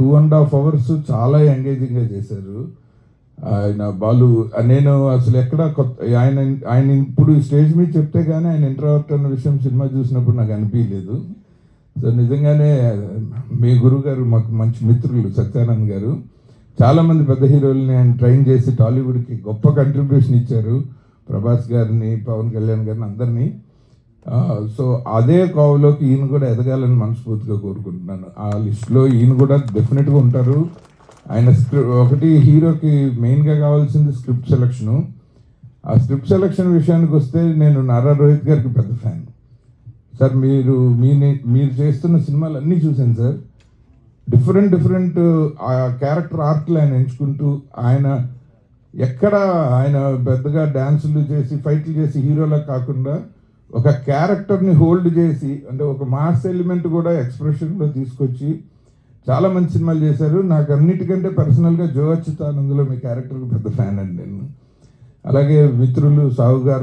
2.5 hours చాలా ఎంగేజింగ్గా చేశారు ఆయన బాలు. నేను అసలు ఎక్కడ కొత్త ఆయన ఆయన ఇప్పుడు స్టేజ్ మీద చెప్తే కానీ ఆయన ఇంట్రావర్ట్ అన్న విషయం సినిమా చూసినప్పుడు నాకు అనిపించలేదు. సో నిజంగానే మీ గురువు గారు మాకు మంచి మిత్రులు సత్యానంద్ గారు. చాలామంది పెద్ద హీరోలని ఆయన ట్రైన్ చేసి టాలీవుడ్కి గొప్ప కంట్రిబ్యూషన్ ఇచ్చారు. ప్రభాస్ గారిని, పవన్ కళ్యాణ్ గారిని, అందరినీ. సో అదే కోవలోకి ఈయన కూడా ఎదగాలని మనస్ఫూర్తిగా కోరుకుంటున్నాను. ఆ లిస్టులో ఈయన కూడా డెఫినెట్గా ఉంటారు. ఆయన ఒకటి హీరోకి మెయిన్గా కావాల్సింది స్క్రిప్ట్ సెలక్షను. ఆ స్క్రిప్ట్ సెలక్షన్ విషయానికి వస్తే నేను నారా రోహిత్ గారికి పెద్ద ఫ్యాన్ సార్. మీరు చేస్తున్న సినిమాలు అన్నీ చూశాను సార్. డిఫరెంట్ ఆ క్యారెక్టర్ ఆర్ట్లు ఆయన ఎంచుకుంటూ, ఆయన ఎక్కడ ఆయన పెద్దగా డ్యాన్సులు చేసి ఫైట్లు చేసి హీరోలా కాకుండా ఒక క్యారెక్టర్ని హోల్డ్ చేసి, అంటే ఒక మాస్ ఎలిమెంట్ కూడా ఎక్స్ప్రెషన్లో తీసుకొచ్చి చాలా మంచి సినిమాలు చేశారు. నాకు అన్నిటికంటే పర్సనల్గా జో అచ్యుతానంద్లో మీ క్యారెక్టర్కి పెద్ద ఫ్యాన్ అండి నేను. అలాగే మిత్రులు సాహు గారు